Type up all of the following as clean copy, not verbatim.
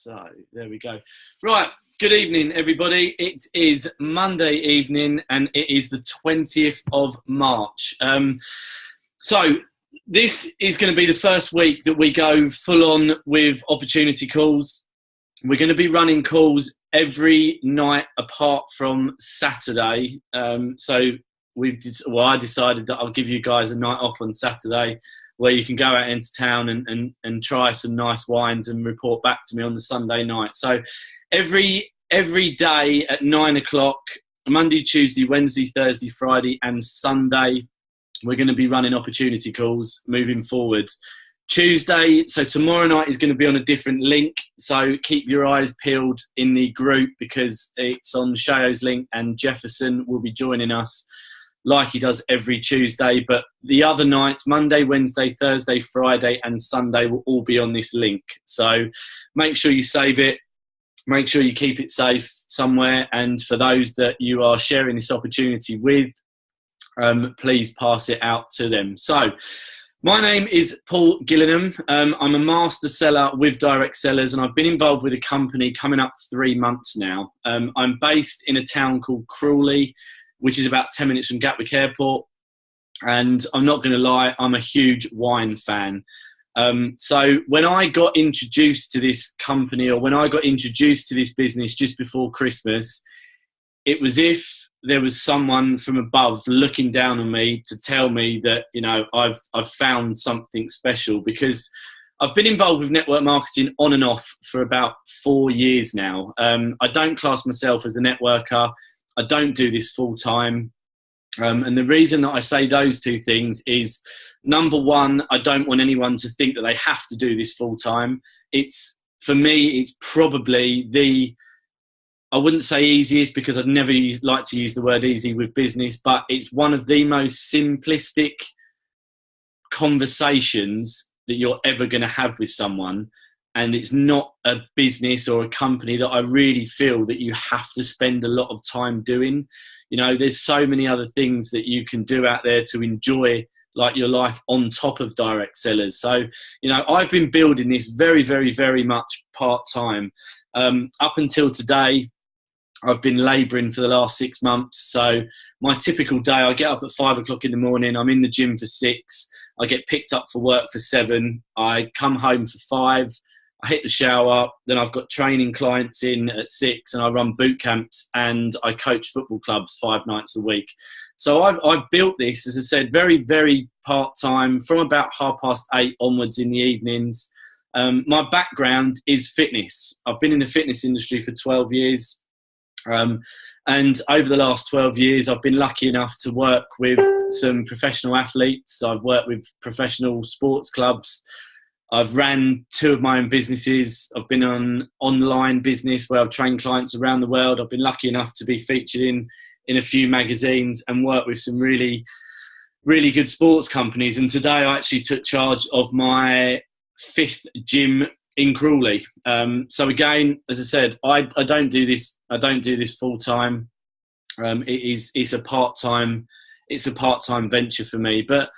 So there we go. Right. Good evening, everybody. It is Monday evening and it is the 20th of March. So this is going to be the first week that we go full on with opportunity calls. We're going to be running calls every night apart from Saturday. So I decided that I'll give you guys a night off on Saturday where you can go out into town and try some nice wines and report back to me on the Sunday night. So every day at 9 o'clock, Monday, Tuesday, Wednesday, Thursday, Friday and Sunday, we're going to be running opportunity calls moving forward. Tuesday, so tomorrow night is going to be on a different link. So keep your eyes peeled in the group because it's on Shayo's link and Jefferson will be joining us like he does every Tuesday. But the other nights, Monday, Wednesday, Thursday, Friday and Sunday will all be on this link. So make sure you save it. Make sure you keep it safe somewhere. And for those that you are sharing this opportunity with, please pass it out to them. So my name is Paul Gillingham. I'm a master seller with Direct Cellars and I've been involved with a company coming up 3 months now. I'm based in a town called Crawley, which is about 10 minutes from Gatwick Airport. And I'm not going to lie, I'm a huge wine fan. So when I got introduced to this company or when I got introduced to this business just before Christmas, it was if there was someone from above looking down on me to tell me that, you know, I've found something special, because I've been involved with network marketing on and off for about 4 years now. I don't class myself as a networker. I don't do this full time. And the reason that I say those two things is, number one, I don't want anyone to think that they have to do this full time. For me, it's probably I wouldn't say easiest, because I'd never like to use the word easy with business, but it's one of the most simplistic conversations that you're ever going to have with someone. And it's not a business or a company that I really feel that you have to spend a lot of time doing. You know, there's so many other things that you can do out there to enjoy like your life on top of Direct Cellars. So, you know, I've been building this very, very, very much part-time. Up until today, I've been labouring for the last 6 months. So my typical day, I get up at 5 o'clock in the morning. I'm in the gym for 6. I get picked up for work for 7. I come home for 5. I hit the shower. Then I've got training clients in at 6 and I run boot camps and I coach football clubs 5 nights a week. So I've built this, as I said, very, very part-time from about 8:30 onwards in the evenings. My background is fitness. I've been in the fitness industry for 12 years. And over the last 12 years, I've been lucky enough to work with some professional athletes. I've worked with professional sports clubs. I've ran 2 of my own businesses. I've been on online business where I've trained clients around the world. I've been lucky enough to be featured in a few magazines and work with some really, really good sports companies. And today I actually took charge of my 5th gym in Crawley. So again, as I said, I don't do this. I don't do this full time. It's a part-time venture for me. But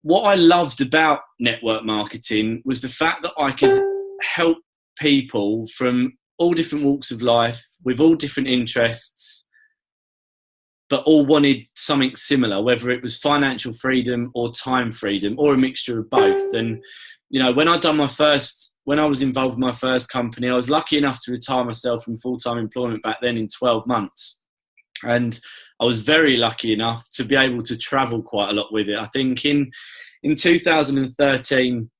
what I loved about network marketing was the fact that I could help people from all different walks of life with all different interests, but all wanted something similar, whether it was financial freedom or time freedom or a mixture of both. And, you know, when I was involved with my first company, I was lucky enough to retire myself from full-time employment back then in 12 months. And I was very lucky enough to be able to travel quite a lot with it. I think in 2013,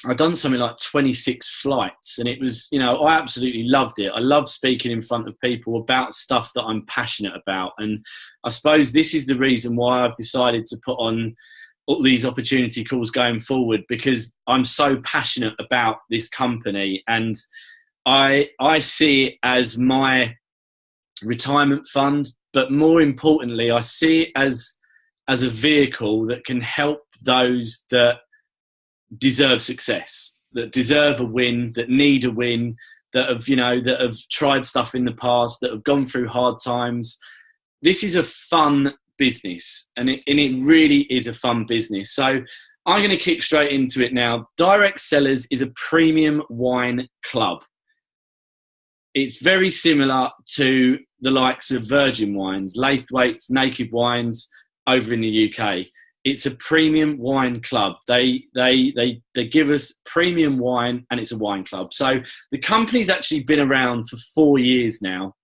I'd done something like 26 flights, and it was, you know, I absolutely loved it. I love speaking in front of people about stuff that I'm passionate about. And I suppose this is the reason why I've decided to put on all these opportunity calls going forward, because I'm so passionate about this company and I see it as my retirement fund, but more importantly, I see it as a vehicle that can help those that deserve success, that deserve a win, that need a win, that have tried stuff in the past, that have gone through hard times. This is a fun business, and it really is a fun business. So I'm going to kick straight into it now. Direct Cellars is a premium wine club. it's very similar to the likes of Virgin Wines, Laithwaite's, Naked Wines over in the UK. It's a premium wine club. They give us premium wine, and it's a wine club. So the company's actually been around for 4 years now.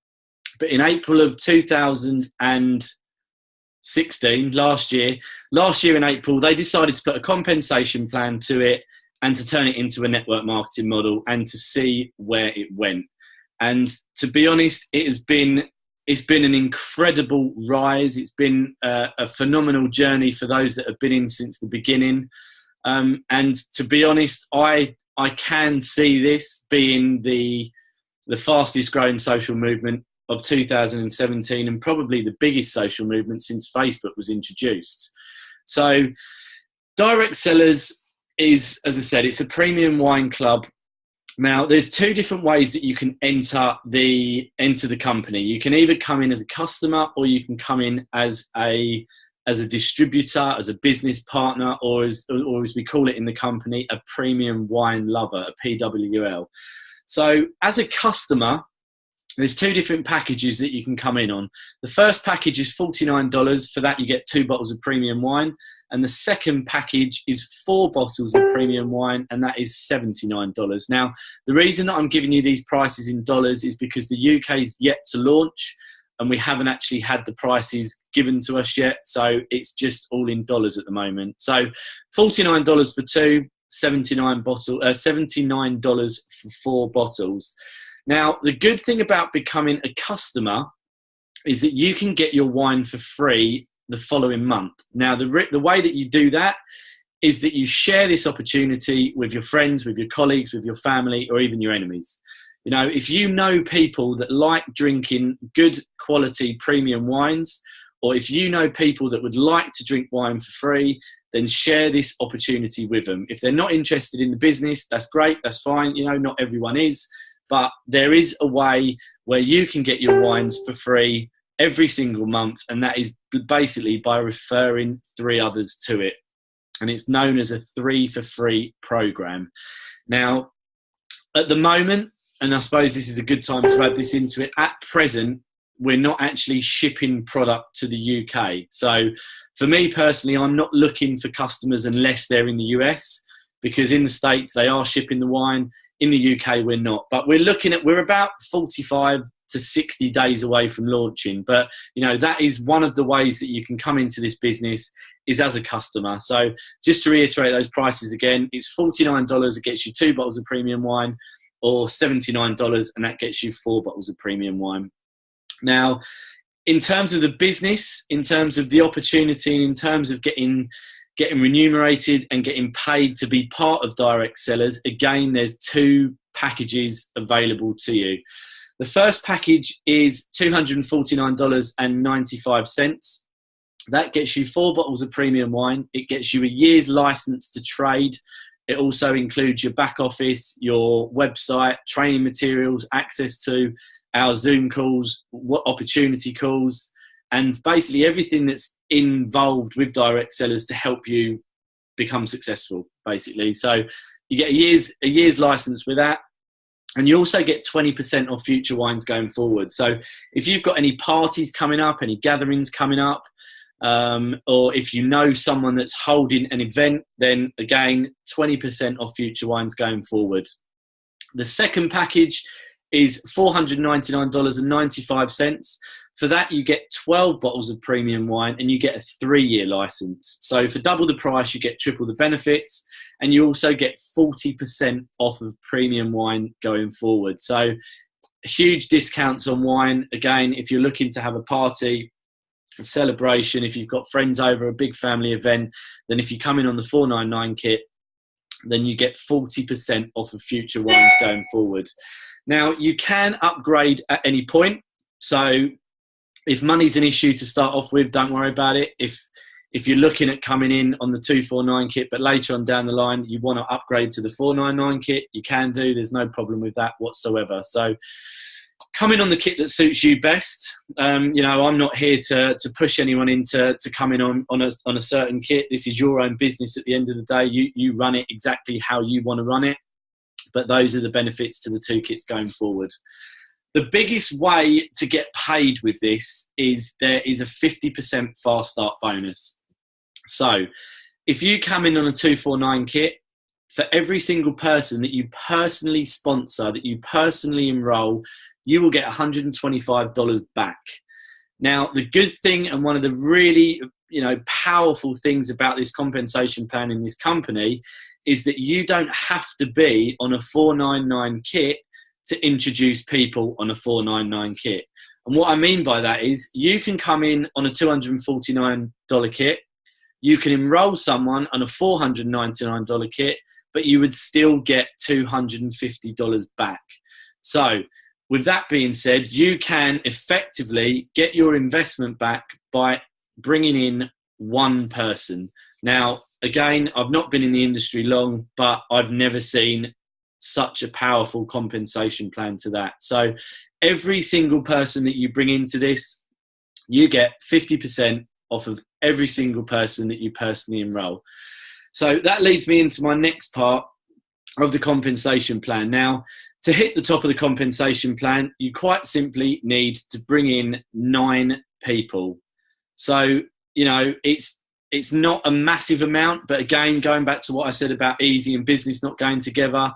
But in April of 2016, last year in April, they decided to put a compensation plan to it and to turn it into a network marketing model and to see where it went. And to be honest, it's been an incredible rise. It's been a phenomenal journey for those that have been in since the beginning. And to be honest, I can see this being the fastest growing social movement of 2017 and probably the biggest social movement since Facebook was introduced. So Direct Cellars is, as I said, it's a premium wine club. Now, there's two different ways that you can enter the company. You can either come in as a customer, or you can come in as a distributor, as a business partner, or as we call it in the company, a premium wine lover, a PWL. So as a customer, there's two different packages that you can come in on. The first package is $49. For that, you get 2 bottles of premium wine. And the second package is 4 bottles of premium wine, and that is $79. Now, the reason that I'm giving you these prices in dollars is because the UK is yet to launch, and we haven't actually had the prices given to us yet. So it's just all in dollars at the moment. So $49 for 2, $79 for 4 bottles. Now, the good thing about becoming a customer is that you can get your wine for free the following month. Now, the way that you do that is that you share this opportunity with your friends, with your colleagues, with your family, or even your enemies. You know, if you know people that like drinking good quality premium wines, or if you know people that would like to drink wine for free, then share this opportunity with them. If they're not interested in the business, that's great, that's fine. You know, not everyone is. But there is a way where you can get your wines for free every single month, and that is basically by referring 3 others to it. And it's known as a 3 for free program. Now, at the moment, and I suppose this is a good time to add this into it, at present, we're not actually shipping product to the UK. So for me personally, I'm not looking for customers unless they're in the US, because in the States, they are shipping the wine. In the UK, we're not. But we're about 45 to 60 days away from launching. But, you know, that is one of the ways that you can come into this business is as a customer. So just to reiterate those prices again, it's $49. It gets you 2 bottles of premium wine, or $79, and that gets you 4 bottles of premium wine. Now, in terms of the business, in terms of the opportunity, in terms of getting remunerated and getting paid to be part of Direct Cellars, again, there's 2 packages available to you. The first package is $249.95. That gets you 4 bottles of premium wine. It gets you a year's license to trade. It also includes your back office, your website, training materials, access to our Zoom calls, opportunity calls, and basically everything that's involved with Direct Cellars to help you become successful, basically. So you get a year's license with that, and you also get 20% off future wines going forward. So if you've got any parties coming up, any gatherings coming up, or if you know someone that's holding an event, then again, 20% off future wines going forward. The second package is $499.95. For that, you get 12 bottles of premium wine, and you get a 3-year license. So for double the price, you get triple the benefits, and you also get 40% off of premium wine going forward. So huge discounts on wine. Again, if you're looking to have a party, a celebration, if you've got friends over, a big family event, then if you come in on the 499 kit, then you get 40% off of future wines going forward. Now, you can upgrade at any point. So if money's an issue to start off with, don't worry about it. If you're looking at coming in on the 249 kit, but later on down the line, you want to upgrade to the 499 kit, you can do. There's no problem with that whatsoever. So come in on the kit that suits you best. You know, I'm not here to push anyone into come in on a certain kit. This is your own business at the end of the day. You run it exactly how you want to run it. But those are the benefits to the 2 kits going forward. the biggest way to get paid with this is there is a 50% fast start bonus. So if you come in on a 249 kit, for every single person that you personally sponsor, that you personally enroll, you will get $125 back. Now, the good thing and one of the really, powerful things about this compensation plan in this company is that you don't have to be on a 499 kit to introduce people on a 499 kit. And what I mean by that is you can come in on a $249 kit, you can enroll someone on a $499 kit, but you would still get $250 back. So with that being said, you can effectively get your investment back by bringing in one person. Now, again, I've not been in the industry long, but I've never seen such a powerful compensation plan to that. So every single person that you bring into this, you get 50% off of every single person that you personally enroll. So that leads me into my next part of the compensation plan. Now, to hit the top of the compensation plan, you quite simply need to bring in 9 people. So, it's not a massive amount, but again, going back to what I said about easy and business not going together,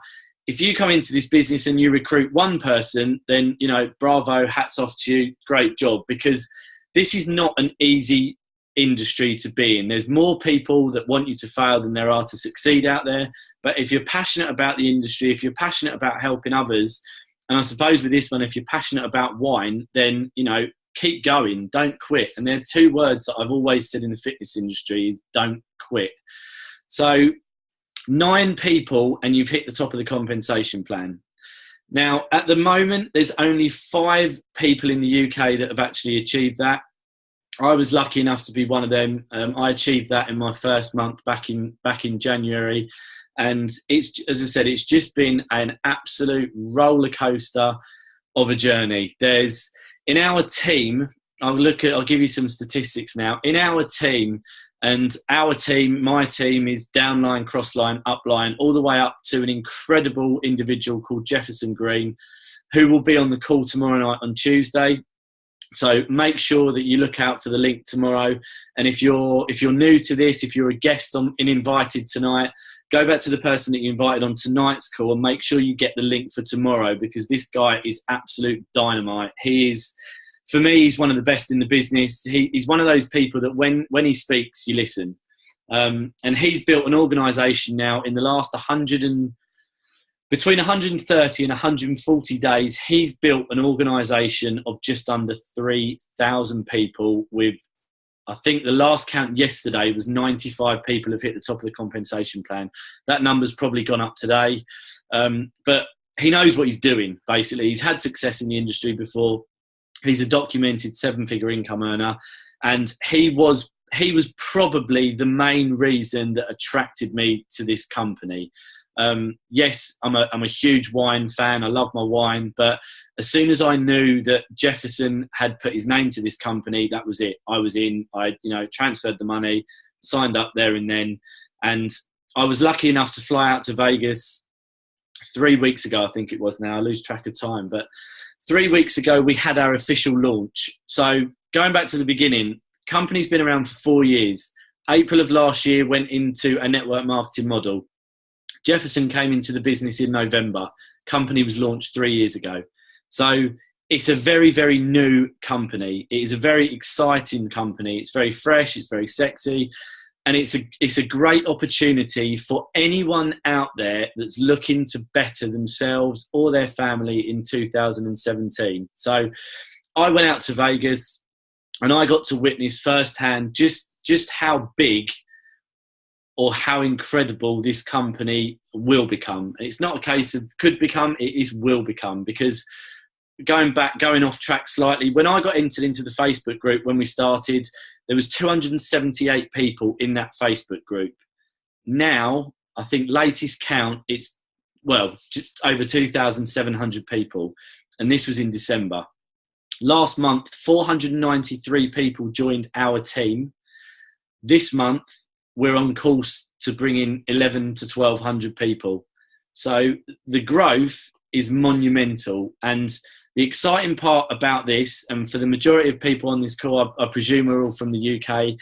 if you come into this business and you recruit one person, then, bravo, hats off to you, great job, because this is not an easy industry to be in. There's more people that want you to fail than there are to succeed out there. But if you're passionate about the industry, if you're passionate about helping others, and I suppose with this one, if you're passionate about wine, then, keep going, don't quit. And there are 2 words that I've always said in the fitness industry is don't quit. So 9 people and you've hit the top of the compensation plan. Now, at the moment, there's only 5 people in the UK that have actually achieved that. I was lucky enough to be one of them. I achieved that in my first month back in January. And it's, as I said, it's just been an absolute roller coaster of a journey. There's, in our team, I'll give you some statistics now. In our team, my team is downline, crossline, upline, all the way up to an incredible individual called Jefferson Green, who will be on the call tomorrow night on Tuesday. So make sure that you look out for the link tomorrow. And if you're new to this, if you're a guest and invited tonight, go back to the person that you invited on tonight's call and make sure you get the link for tomorrow, because this guy is absolute dynamite. He is, for me, he's one of the best in the business. He's one of those people that when he speaks, you listen. And he's built an organisation now in the last between 130 and 140 days, he's built an organisation of just under 3,000 people with, I think the last count yesterday was 95 people have hit the top of the compensation plan. That number's probably gone up today. But he knows what he's doing, basically. He's had success in the industry before. He's a documented 7-figure income earner. And he was probably the main reason that attracted me to this company. Yes, I'm a huge wine fan. I love my wine. But as soon as I knew that Jefferson had put his name to this company, that was it. I was in. I transferred the money, signed up there and then. And I was lucky enough to fly out to Vegas 3 weeks ago, I think it was now. I lose track of time. But 3 weeks ago, we had our official launch. So going back to the beginning, company's been around for 4 years. April of last year went into a network marketing model. Jefferson came into the business in November. Company was launched 3 years ago. So it's a very, very new company. It is a very exciting company. It's very fresh. It's very sexy. And it's a great opportunity for anyone out there that's looking to better themselves or their family in 2017. So I went out to Vegas and I got to witness firsthand just how big or how incredible this company will become. It's not a case of could become, it is will become, because going off track slightly, when I got entered into the Facebook group when we started, there was 278 people in that Facebook group. Now, I think latest count, it's, just over 2,700 people. And this was in December. Last month, 493 people joined our team. This month, we're on course to bring in 1,100 to 1,200 people. So the growth is monumental. And the exciting part about this, and for the majority of people on this call, I presume we're all from the UK,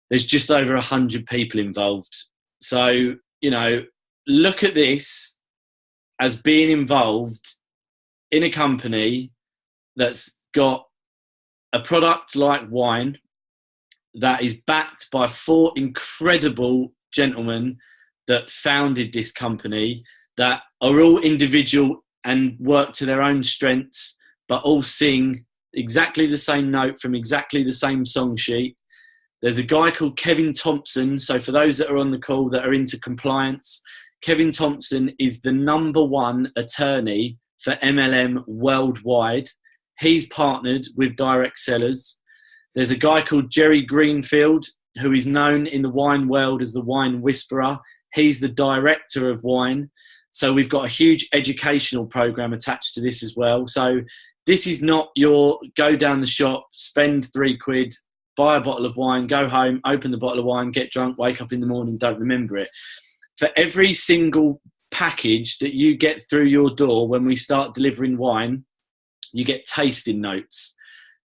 there's just over 100 people involved. So, you know, look at this as being involved in a company that's got a product like wine that is backed by 4 incredible gentlemen that founded this company, that are all individual and work to their own strengths, but all sing exactly the same note from exactly the same song sheet. There's a guy called Kevin Thompson. So for those that are on the call that are into compliance, Kevin Thompson is the #1 attorney for MLM worldwide. He's partnered with Direct Cellars. There's a guy called Jerry Greenfield, who is known in the wine world as the Wine Whisperer. He's the director of wine. So we've got a huge educational program attached to this as well. So this is not your go down the shop, spend £3, buy a bottle of wine, go home, open the bottle of wine, get drunk, wake up in the morning, don't remember it. For every single package that you get through your door when we start delivering wine, you get tasting notes.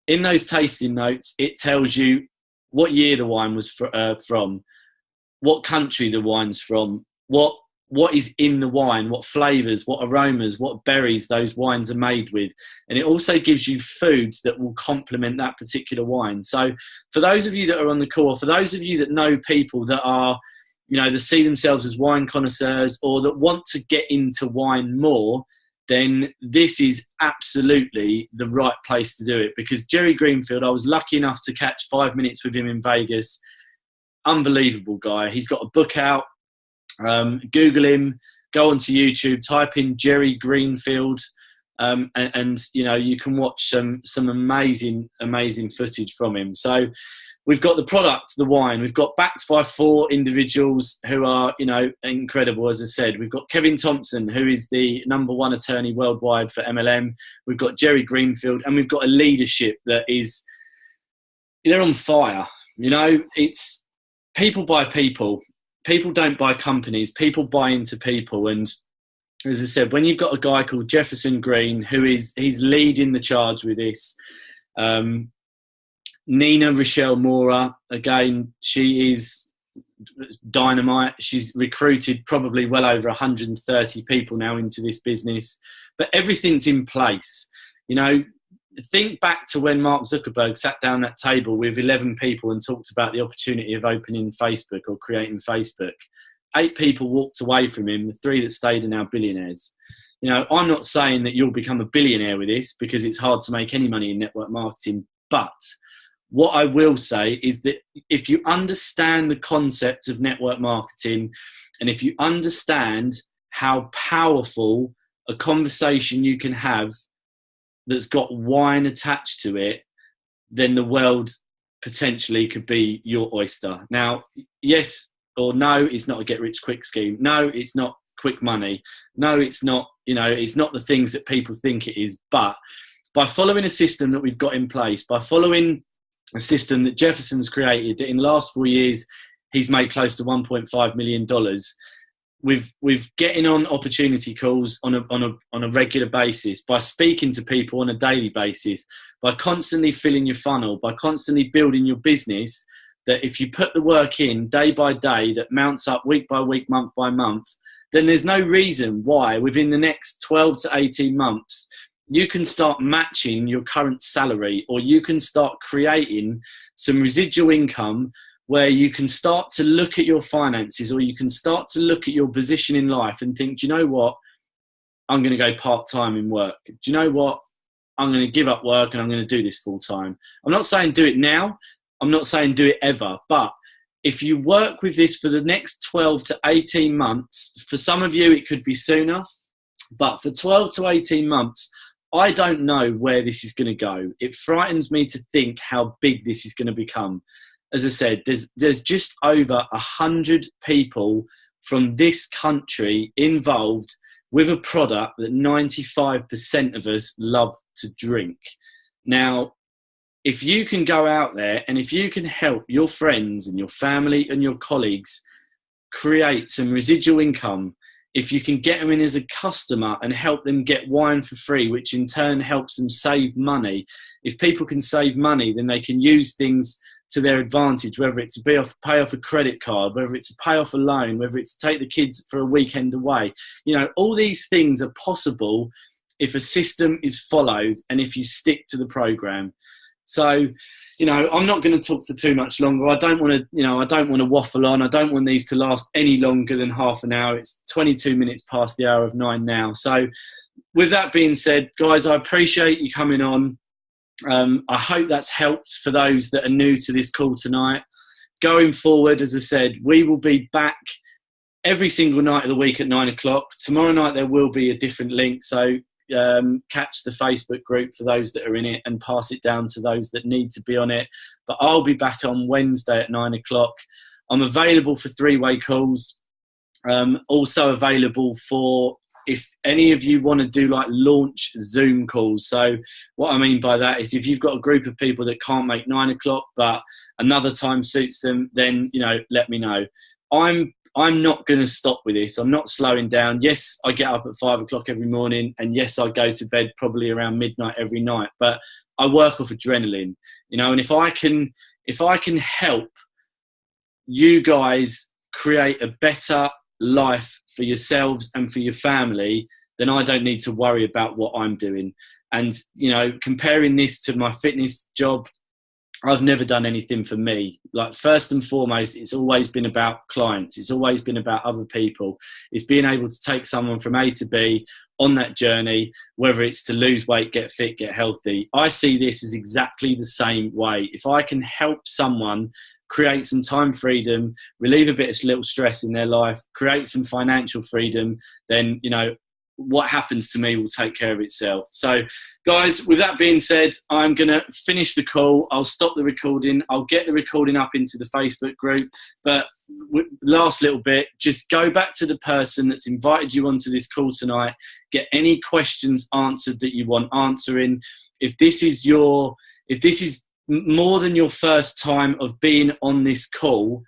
In those tasting notes, it tells you what year the wine was from, what country the wine's from, what is in the wine, what flavours, what aromas, what berries those wines are made with. And it also gives you foods that will complement that particular wine. So for those of you that are on the call, for those of you that know people that are, you know, that see themselves as wine connoisseurs or that want to get into wine more, then this is absolutely the right place to do it. Because Jerry Greenfield, I was lucky enough to catch 5 minutes with him in Vegas. Unbelievable guy. He's got a book out. Google him, go onto YouTube, type in Jerry Greenfield, and you know, you can watch some amazing footage from him. So we've got the product, the wine. We've got backed by 4 individuals who are, you know, incredible. As I said, we've got Kevin Thompson, who is the #1 attorney worldwide for MLM. We've got Jerry Greenfield, and we've got a leadership that is, they're on fire. You know, it's people buy people. People don't buy companies. People buy into people. And as I said, when you've got a guy called Jefferson Green, he's leading the charge with this. Nina Rochelle Mora, again, she is dynamite. She's recruited probably well over 130 people now into this business, but everything's in place. You know, think back to when Mark Zuckerberg sat down at table with 11 people and talked about the opportunity of opening Facebook or creating Facebook. 8 people walked away from him. The 3 that stayed are now billionaires. You know, I'm not saying that you'll become a billionaire with this, because it's hard to make any money in network marketing, but what I will say is that if you understand the concept of network marketing, and if you understand how powerful a conversation you can have that's got wine attached to it, then the world potentially could be your oyster. Now, yes or no, it's not a get-rich-quick scheme. No, it's not quick money. No, it's not, you know, it's not the things that people think it is. But by following a system that we've got in place, by following a system that Jefferson's created, that in the last 4 years he's made close to $1.5 million. We've getting on opportunity calls on a regular basis, by speaking to people on a daily basis, by constantly filling your funnel, by constantly building your business, that if you put the work in day by day, that mounts up week by week, month by month, then there's no reason why within the next 12 to 18 months you can start matching your current salary, or you can start creating some residual income where you can start to look at your finances, or you can start to look at your position in life and think, do you know what? I'm going to go part-time in work. Do you know what? I'm going to give up work and I'm going to do this full-time. I'm not saying do it now. I'm not saying do it ever. But if you work with this for the next 12 to 18 months, for some of you it could be sooner, but for 12 to 18 months, I don't know where this is going to go. It frightens me to think how big this is going to become. As I said, there's just over 100 people from this country involved with a product that 95% of us love to drink. Now, if you can go out there and if you can help your friends and your family and your colleagues create some residual income if you can get them in as a customer and help them get wine for free, which in turn helps them save money. If people can save money, then they can use things to their advantage, whether it's to pay off a credit card, whether it's to pay off a loan, whether it's to take the kids for a weekend away. You know, all these things are possible if a system is followed and if you stick to the program. So, you know, I'm not going to talk for too much longer. I don't want to waffle on. I don't want these to last any longer than half an hour. It's 22 minutes past the hour of 9 now. So with that being said, guys, I appreciate you coming on. I hope that's helped for those that are new to this call tonight. Going forward, as I said, we will be back every single night of the week at 9 o'clock. Tomorrow night there will be a different link. So catch the Facebook group for those that are in it and pass it down to those that need to be on it. But I'll be back on Wednesday at 9 o'clock. I'm available for 3-way calls. Also available for if any of you want to do like launch Zoom calls. So what I mean by that is if you've got a group of people that can't make 9 o'clock but another time suits them, then, you know, let me know. I'm not going to stop with this. I'm not slowing down. Yes, I get up at 5 o'clock every morning, and yes, I go to bed probably around midnight every night, but I work off adrenaline, you know, and if I can help you guys create a better life for yourselves and for your family, then I don't need to worry about what I'm doing. And, you know, comparing this to my fitness job, I've never done anything for me. Like, first and foremost, it's always been about clients. It's always been about other people. It's being able to take someone from A to B on that journey, whether it's to lose weight, get fit, get healthy. I see this as exactly the same way. If I can help someone create some time freedom, relieve a bit of little stress in their life, create some financial freedom, then, you know, what happens to me will take care of itself. So guys, with that being said, I'm going to finish the call. I'll stop the recording. I'll get the recording up into the Facebook group. But last little bit, just go back to the person that's invited you onto this call tonight. Get any questions answered that you want answering. If this is more than your first time of being on this call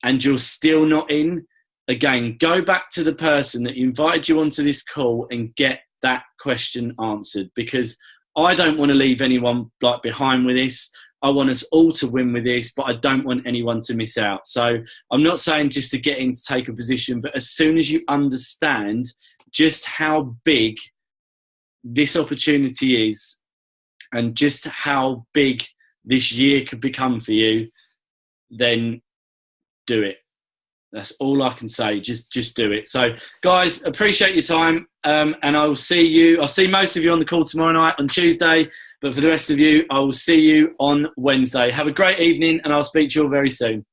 and you're still not in, again, go back to the person that invited you onto this call and get that question answered, because I don't want to leave anyone like behind with this. I want us all to win with this, but I don't want anyone to miss out. So I'm not saying just to get in to take a position, but as soon as you understand just how big this opportunity is and just how big this year could become for you, then do it. That's all I can say. Just do it. So, guys, appreciate your time, and I will see you. I'll see most of you on the call tomorrow night on Tuesday, but for the rest of you, I will see you on Wednesday. Have a great evening, and I'll speak to you all very soon.